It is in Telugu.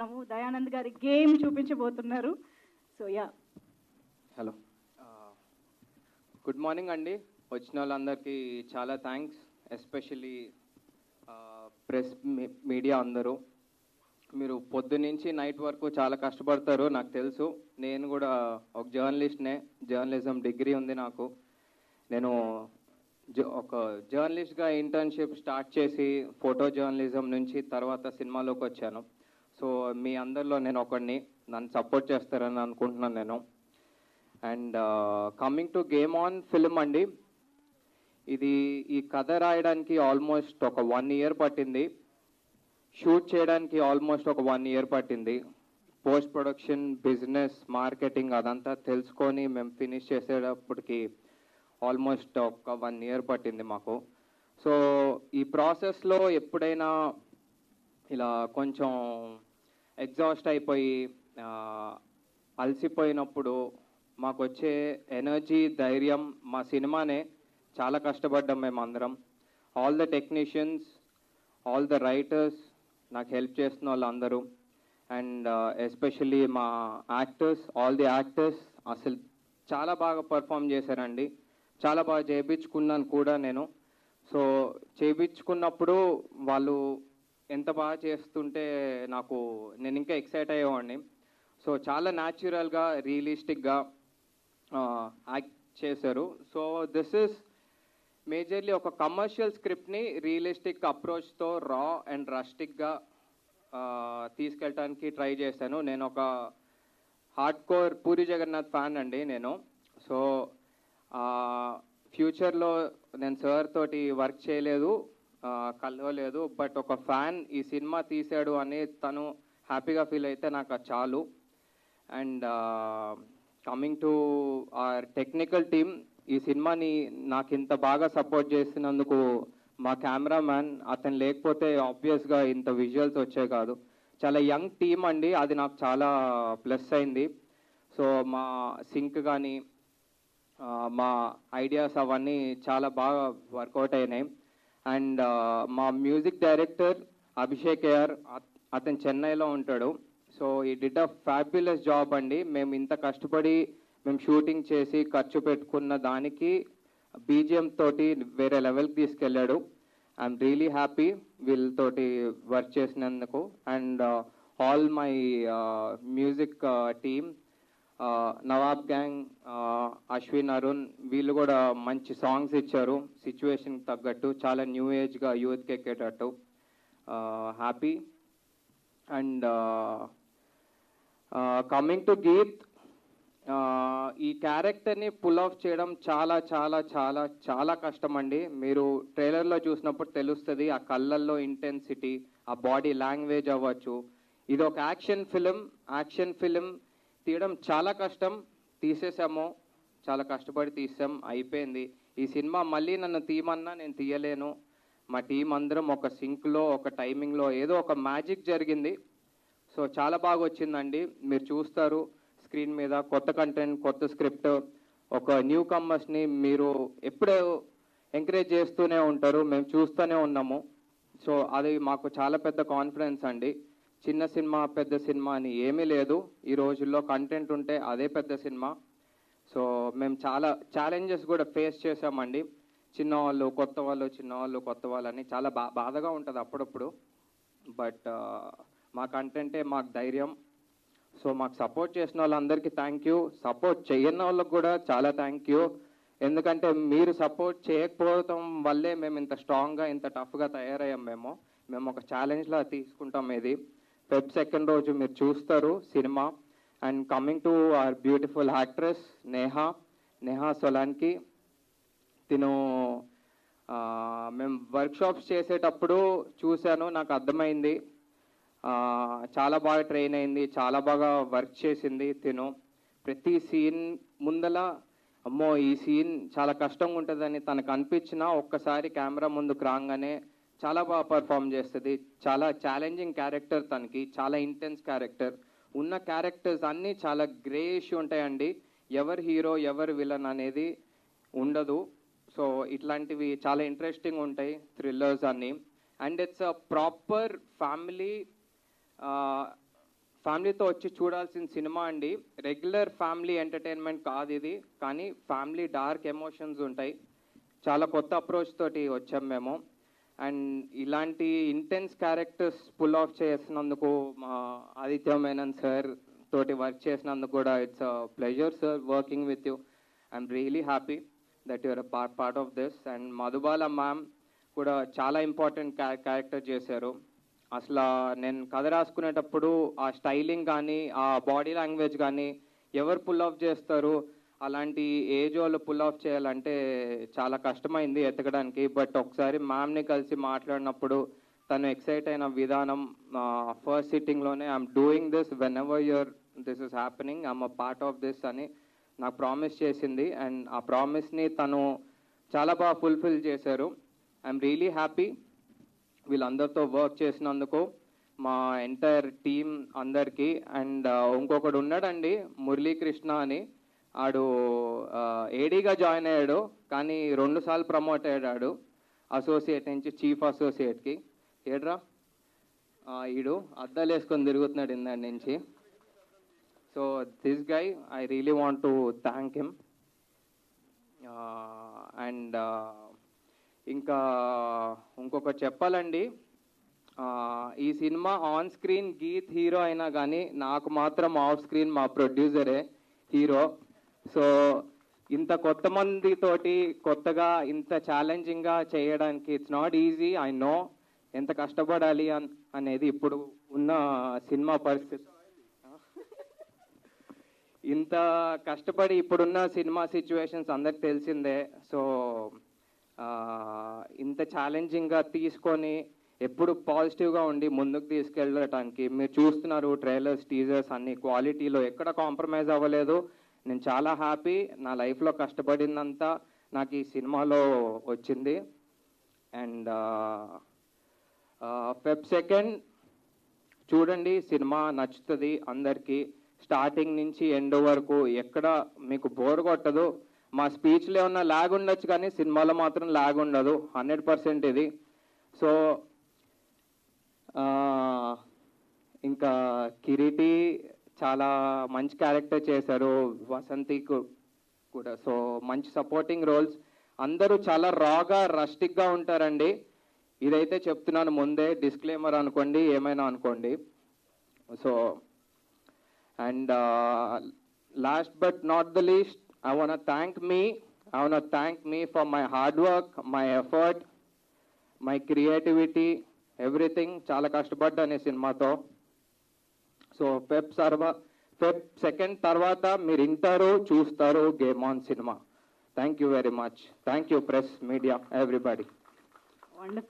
దయానంద్ గారి గేమ్ చూపించబోతున్నారు. So yeah, hello, good morning అండి. వచ్చిన వాళ్ళందరికీ చాలా థ్యాంక్స్, ఎస్పెషల్లీ ప్రెస్ మీడియా అందరూ. మీరు పొద్దున్నుంచి నైట్ వరకు చాలా కష్టపడతారు, నాకు తెలుసు. నేను కూడా ఒక జర్నలిస్ట్నే, జర్నలిజం డిగ్రీ ఉంది నాకు. నేను ఒక జర్నలిస్ట్గా ఇంటర్న్షిప్ స్టార్ట్ చేసి ఫోటో జర్నలిజం నుంచి తర్వాత సినిమాలోకి వచ్చాను. సో మీ అందరిలో నేను ఒకడిని, నన్ను సపోర్ట్ చేస్తారని అనుకుంటున్నాను నేను. And coming to game on film అండి, ఈ కథ రాయడానికి ఆల్మోస్ట్ ఒక 1 year పట్టింది. షూట్ చేయడానికి ఆల్మోస్ట్ ఒక 1 year పట్టింది. పోస్ట్ ప్రొడక్షన్, బిజినెస్, మార్కెటింగ్ అదంతా తెలుసుకొని మేము ఫినిష్ చేసేటప్పటికి ఆల్మోస్ట్ ఒక 1 year పట్టింది మాకు. సో ఈ ప్రాసెస్లో ఎప్పుడైనా ఇలా కొంచెం ఎగ్జాస్ట్ అయిపోయి అలసిపోయినప్పుడు మాకు వచ్చే ఎనర్జీ, ధైర్యం మా సినిమానే. చాలా కష్టపడ్డాం మేము అందరం. All the technicians, all the writers, నాకు హెల్ప్ చేస్తున్న వాళ్ళందరూ, అండ్ ఎస్పెషల్లీ మా యాక్టర్స్, ఆల్ ది యాక్టర్స్ అసలు చాలా బాగా పర్ఫామ్ చేశారండి. చాలా బాగా చేయించుకున్నాను కూడా నేను. సో చేయించుకున్నప్పుడు వాళ్ళు ఎంత బాగా చేస్తుంటే నేను ఇంకా ఎక్సైట్ అయ్యేవాడిని. సో చాలా న్యాచురల్గా, రియలిస్టిక్గా యాక్ట్ చేశారు. సో దిస్ ఇస్ మేజర్లీ ఒక కమర్షియల్ స్క్రిప్ట్ని రియలిస్టిక్ అప్రోచ్తో రా అండ్ రస్టిక్గా తీసుకెళ్ళటానికి ట్రై చేశాను. నేను ఒక hard core Puri Jagannadh fan అండి నేను. సో ఫ్యూచర్లో నేను సార్ తోటి వర్క్ చేయలేదు, కలవలేదు, బట్ ఒక ఫ్యాన్ ఈ సినిమా తీశాడు అని తను హ్యాపీగా ఫీల్ అయితే నాకు అది చాలు. And coming to our technical team, ఈ సినిమాని నాకు ఇంత బాగా సపోర్ట్ చేసినందుకు మా కెమెరామ్యాన్, అతను లేకపోతే ఆబ్వియస్గా ఇంత విజువల్స్ వచ్చే కాదు. చాలా యంగ్ టీమ్ అండి, అది నాకు చాలా ప్లస్ అయింది. సో మా సింక్ కానీ మా ఐడియాస్ అవన్నీ చాలా బాగా వర్కౌట్ అయినాయి. అండ్ మా మ్యూజిక్ డైరెక్టర్ అభిషేక్ ఏఆర్, అతను చెన్నైలో ఉంటాడు. సో ఈ డిడ్ అ ఫ్యాబ్యులస్ జాబ్ అండి. మేము ఇంత కష్టపడి మేము షూటింగ్ చేసి ఖర్చు పెట్టుకున్న దానికి బీజిఎం తోటి వేరే లెవెల్కి తీసుకెళ్ళాడు. ఐఎమ్ రియలీ హ్యాపీ వీళ్ళతోటి వర్క్ చేసినందుకు. And all my music team, Nawab gang, Ashwin, Arun, వీళ్ళు కూడా మంచి సాంగ్స్ ఇచ్చారు సిచ్యువేషన్కి తగ్గట్టు, చాలా న్యూ ఏజ్గా యూత్కి ఎక్కేటట్టు. Happy. And coming to Geet, ఈ క్యారెక్టర్ని పుల్ ఆఫ్ చేయడం చాలా చాలా చాలా చాలా కష్టం అండి. మీరు ట్రైలర్లో చూసినప్పుడు తెలుస్తుంది ఆ కళ్ళల్లో ఇంటెన్సిటీ, ఆ బాడీ లాంగ్వేజ్ అవ్వచ్చు. ఇది ఒక యాక్షన్ ఫిలిం తీయడం చాలా కష్టం. తీసేసాము, చాలా కష్టపడి తీసాం, అయిపోయింది. ఈ సినిమా మళ్ళీ నన్ను తీయమన్నా నేను తీయలేను. మా టీం అందరం ఒక సింక్లో, ఒక టైమింగ్లో ఏదో ఒక మ్యాజిక్ జరిగింది. సో చాలా బాగా వచ్చిందండి. మీరు చూస్తారు స్క్రీన్ మీద కొత్త కంటెంట్, కొత్త స్క్రిప్ట్, ఒక న్యూ కమర్స్ని మీరు ఎప్పుడూ ఎంకరేజ్ చేస్తూనే ఉంటారు, మేము చూస్తూనే ఉన్నాము. సో అది మాకు చాలా పెద్ద కాన్ఫిడెన్స్ అండి. చిన్న సినిమా, పెద్ద సినిమా అని ఏమీ లేదు. ఈ రోజుల్లో కంటెంట్ ఉంటే అదే పెద్ద సినిమా. సో మేము చాలా ఛాలెంజెస్ కూడా ఫేస్ చేసామండి. చిన్నవాళ్ళు, కొత్త వాళ్ళు, చిన్నవాళ్ళు, కొత్త వాళ్ళు అని చాలా బాధగా ఉంటుంది అప్పుడప్పుడు. బట్ మా కంటెంటే మాకు ధైర్యం. సో మాకు సపోర్ట్ చేసిన వాళ్ళందరికీ థ్యాంక్ యూ. సపోర్ట్ చేయని వాళ్ళకి కూడా చాలా థ్యాంక్ యూ. ఎందుకంటే మీరు సపోర్ట్ చేయకపోవడం వల్లే మేము ఇంత స్ట్రాంగ్గా, ఇంత టఫ్గా తయారయ్యాం. మేము ఒక ఛాలెంజ్లా తీసుకుంటాం. ఇది Feb 2 రోజు మీరు చూస్తారు సినిమా. And coming to our beautiful actress Neha Solanki, తిను మేము వర్క్షాప్స్ చేసేటప్పుడు చూశాను, నాకు అర్థమైంది. చాలా బాగా ట్రైన్ అయింది, చాలా బాగా వర్క్ చేసింది తిను. ప్రతి సీన్ ముందల అమ్మో ఈ సీన్ చాలా కష్టంగా ఉంటుందని తనకు అనిపించినా ఒక్కసారి కెమెరా ముందుకు రాగానే చాలా బాగా పర్ఫామ్ చేస్తుంది. చాలా ఛాలెంజింగ్ క్యారెక్టర్ తనకి, చాలా ఇంటెన్స్ క్యారెక్టర్. ఉన్న క్యారెక్టర్స్ అన్నీ చాలా గ్రే ఇష్యూ ఉంటాయండి. ఎవరు హీరో, ఎవరు విలన్ అనేది ఉండదు. సో ఇట్లాంటివి చాలా ఇంట్రెస్టింగ్ ఉంటాయి, థ్రిల్లర్స్ అన్నీ. And it's a proper family ఫ్యామిలీతో వచ్చి చూడాల్సిన సినిమా అండి. రెగ్యులర్ ఫ్యామిలీ ఎంటర్టైన్మెంట్ కాదు ఇది, కానీ ఫ్యామిలీ డార్క్ ఎమోషన్స్ ఉంటాయి. చాలా కొత్త అప్రోచ్ తోటి వచ్చాం మేము. అండ్ ఇలాంటి ఇంటెన్స్ క్యారెక్టర్స్ పుల్ ఆఫ్ చేసినందుకు మా ఆదిత్య మేనన్ సార్ తోటి వర్క్ చేసినందుకు కూడా it's a pleasure sir working with you. I'm really happy that your part of this. And Madhubala ma'am కూడా చాలా ఇంపార్టెంట్ క్యారెక్టర్ చేశారు. అసలు నేను కథ రాసుకునేటప్పుడు ఆ స్టైలింగ్ కానీ ఆ బాడీ లాంగ్వేజ్ కానీ ఎవరు పుల్ ఆఫ్ చేస్తారు, అలాంటి ఏజ్ వాళ్ళు పుల్ ఆఫ్ చేయాలంటే చాలా కష్టమైంది ఎతకడానికి. బట్ ఒకసారి మ్యామ్ని కలిసి మాట్లాడినప్పుడు తను ఎక్సైట్ అయిన విధానం, ఫస్ట్ సిట్టింగ్లోనే I'm doing this whenever you're this is happening, I'm a part of this అని నాకు ప్రామిస్ చేసింది. అండ్ ఆ ప్రామిస్ని తను చాలా బాగా ఫుల్ఫిల్ చేశారు. ఐఎమ్ రియలీ హ్యాపీ వీళ్ళందరితో వర్క్ చేసినందుకు, మా ఎంటైర్ టీమ్ అందరికీ. అండ్ ఇంకొకడు ఉన్నాడండి మురళీకృష్ణ అని, ఆడు ఏడీగా జాయిన్ అయ్యాడు కానీ 2 సార్లు ప్రమోట్ అయ్యాడు అసోసియేట్ నుంచి చీఫ్ అసోసియేట్కి. ఏడ్రా ఈడు అద్దాలు వేసుకొని తిరుగుతున్నాడు ఇందాడి నుంచి. So this guy I really want to thank him. And ఇంకా ఇంకొకటి చెప్పాలండి, ఈ సినిమా ఆన్ స్క్రీన్ గీత్ హీరో అయినా కానీ నాకు మాత్రం ఆఫ్ స్క్రీన్ మా ప్రొడ్యూసరే హీరో. సో ఇంత కొత్త మందితోటి కొత్తగా ఇంత ఛాలెంజింగ్గా చేయడానికి it's not easy. I know ఎంత కష్టపడాలి అనేది ఇప్పుడు ఉన్న సినిమా పరిస్థితి. ఇంత కష్టపడి ఇప్పుడున్న సినిమా సిచ్యువేషన్స్ అందరికి తెలిసిందే. సో ఇంత ఛాలెంజింగ్గా తీసుకొని ఎప్పుడు పాజిటివ్గా ఉండి ముందుకు తీసుకెళ్ళటానికి మీరు చూస్తున్నారు ట్రైలర్స్, టీజర్స్ అన్ని క్వాలిటీలో ఎక్కడ కాంప్రమైజ్ అవ్వలేదు. నేను చాలా హ్యాపీ. నా లైఫ్లో కష్టపడిందంతా నాకు ఈ సినిమాలో వచ్చింది. అండ్ Feb 2 చూడండి, సినిమా నచ్చుతుంది అందరికీ. స్టార్టింగ్ నుంచి ఎండ్ వరకు ఎక్కడ మీకు బోర్ కొట్టదు. మా స్పీచ్లో ఏమన్నా ల్యాగ్ ఉండొచ్చు కానీ సినిమాలో మాత్రం ల్యాగ్ ఉండదు, 100% ఇది. సో ఇంకా కిరీటి చాలా మంచి క్యారెక్టర్ చేశారు, వసంతి కూడా. సో మంచి సపోర్టింగ్ రోల్స్. అందరూ చాలా రాగా రస్టిక్గా ఉంటారండి. ఇదైతే చెప్తున్నాను ముందే, డిస్క్లైమర్ అనుకోండి, ఏమైనా అనుకోండి. So and last but not the least, I want to thank me for my hard work, my effort, my creativity, everything. చాలా కష్టపడ్డాను ఈ సినిమాతో. సో Feb 2 తర్వాత మీరు వింటారు, చూస్తారు game on cinema. Thank you very much. Thank you press, media, everybody. Wonderful.